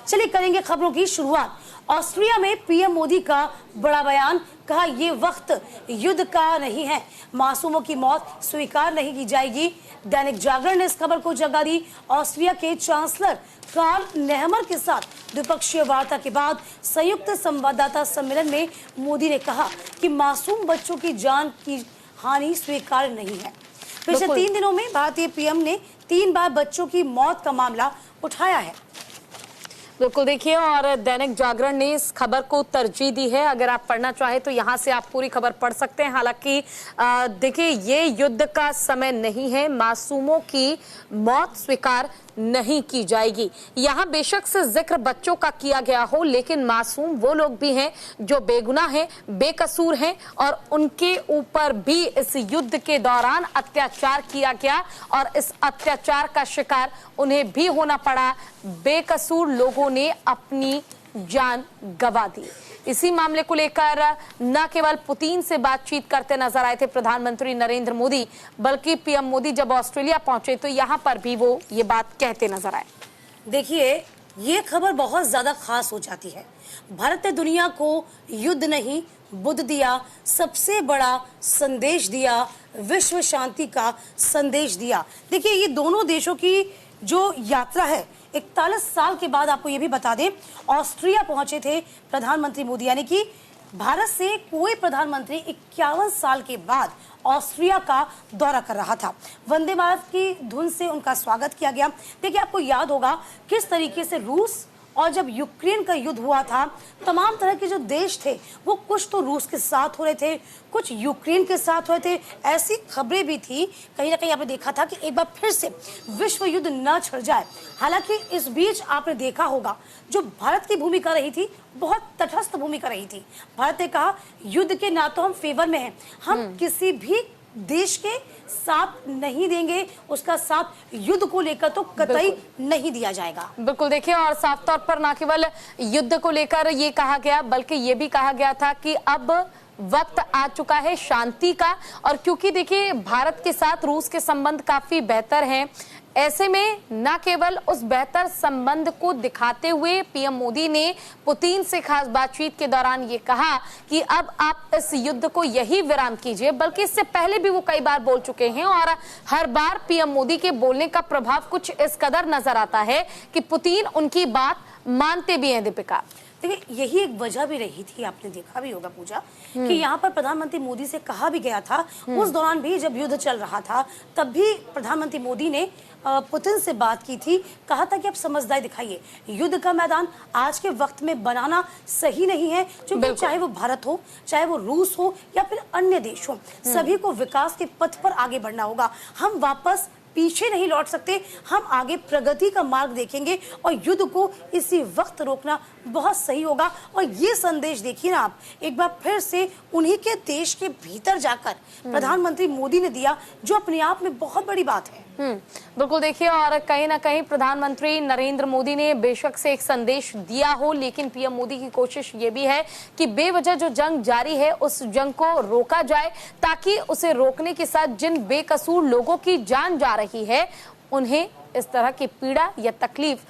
चलिए करेंगे खबरों की शुरुआत। ऑस्ट्रिया में पीएम मोदी का बड़ा बयान, कहा ये वक्त युद्ध का नहीं है, मासूमों की मौत स्वीकार नहीं की जाएगी। दैनिक जागरण ने इस खबर को जगह दी। ऑस्ट्रिया के चांसलर कार्ल नेहमर के साथ द्विपक्षीय वार्ता के बाद संयुक्त संवाददाता सम्मेलन में मोदी ने कहा कि मासूम बच्चों की जान की हानि स्वीकार्य नहीं है। पिछले 3 दिनों में भारतीय पीएम ने 3 बार बच्चों की मौत का मामला उठाया है। बिल्कुल देखिए, और दैनिक जागरण ने इस खबर को तरजीह दी है। अगर आप पढ़ना चाहें तो यहाँ से आप पूरी खबर पढ़ सकते हैं। हालांकि देखिए, ये युद्ध का समय नहीं है, मासूमों की मौत स्वीकार नहीं की जाएगी। यहाँ बेशक से जिक्र बच्चों का किया गया हो, लेकिन मासूम वो लोग भी हैं जो बेगुनाह हैं, बेकसूर हैं, और उनके ऊपर भी इस युद्ध के दौरान अत्याचार किया गया और इस अत्याचार का शिकार उन्हें भी होना पड़ा। बेकसूर लोगों ने अपनी जान गंवा दी। इसी मामले को लेकर न केवल पुतिन से बातचीत करते नजर आए थे प्रधानमंत्री नरेंद्र मोदी, बल्कि पीएम मोदी जब ऑस्ट्रेलिया पहुंचे तो यहां पर भी वो ये बात कहते नजर आए। देखिए, ये खबर बहुत ज्यादा खास हो जाती है। भारत ने दुनिया को युद्ध नहीं, बुद्ध दिया, सबसे बड़ा संदेश दिया, विश्व शांति का संदेश दिया। देखिए, ये दोनों देशों की जो यात्रा है 41 साल के बाद, आपको ये भी बता दें, ऑस्ट्रिया पहुंचे थे प्रधानमंत्री मोदी। यानी कि भारत से कोई प्रधानमंत्री 51 साल के बाद ऑस्ट्रिया का दौरा कर रहा था। वंदे भारत की धुन से उनका स्वागत किया गया। देखिए, आपको याद होगा किस तरीके से रूस और जब यूक्रेन का युद्ध हुआ था, तमाम तरह के जो देश थे वो कुछ तो रूस के साथ हो रहे थे, कुछ यूक्रेन के साथ हो रहे थे। ऐसी खबरें भी थी, कहीं ना कहीं आपने देखा था कि एक बार फिर से विश्व युद्ध न छिड़ जाए। हालांकि इस बीच आपने देखा होगा जो भारत की भूमिका रही थी, बहुत तटस्थ भूमिका रही थी। भारत ने कहा युद्ध के ना तो हम फेवर में हैं, हम किसी भी देश के साथ नहीं देंगे, उसका साथ युद्ध को लेकर तो कतई नहीं दिया जाएगा। बिल्कुल देखिए, और साफ तौर पर न केवल युद्ध को लेकर ये कहा गया, बल्कि ये भी कहा गया था कि अब वक्त आ चुका है शांति का। और क्योंकि देखिए, भारत के साथ रूस के संबंध काफी बेहतर हैं, ऐसे में न केवल उस बेहतर संबंध को दिखाते हुए पीएम मोदी ने पुतिन से खास बातचीत के दौरान ये कहा कि अब आप इस युद्ध को यही विराम कीजिए, बल्कि इससे पहले भी वो कई बार बोल चुके हैं और हर बार पीएम मोदी के बोलने का प्रभाव कुछ इस कदर नजर आता है कि पुतिन उनकी बात मानते भी हैं। दीपिका, देखिए, यही एक वजह भी रही थी, आपने देखा भी होगा पूजा, कि यहाँ पर प्रधानमंत्री मोदी से कहा भी गया था, उस दौरान भी जब युद्ध चल रहा था तब भी प्रधानमंत्री मोदी ने पुतिन से बात की थी, कहा था कि आप समझदारी दिखाइए, युद्ध का मैदान आज के वक्त में बनाना सही नहीं है, क्योंकि चाहे वो भारत हो, चाहे वो रूस हो या फिर अन्य देश हो, सभी को विकास के पथ पर आगे बढ़ना होगा। हम वापस पीछे नहीं लौट सकते, हम आगे प्रगति का मार्ग देखेंगे और युद्ध को इसी वक्त रोकना बहुत सही होगा। और ये संदेश देखिए ना आप, एक बार फिर से उन्हीं के देश के भीतर जाकर प्रधानमंत्री मोदी ने दिया, जो अपने आप में बहुत बड़ी बात है। बिल्कुल देखिए, और कहीं ना कहीं प्रधानमंत्री नरेंद्र मोदी ने बेशक से एक संदेश दिया हो, लेकिन पीएम मोदी की कोशिश ये भी है कि बेवजह जो जंग जारी है उस जंग को रोका जाए, ताकि उसे रोकने के साथ जिन बेकसूर लोगों की जान जा रही है उन्हें इस तरह की पीड़ा या तकलीफ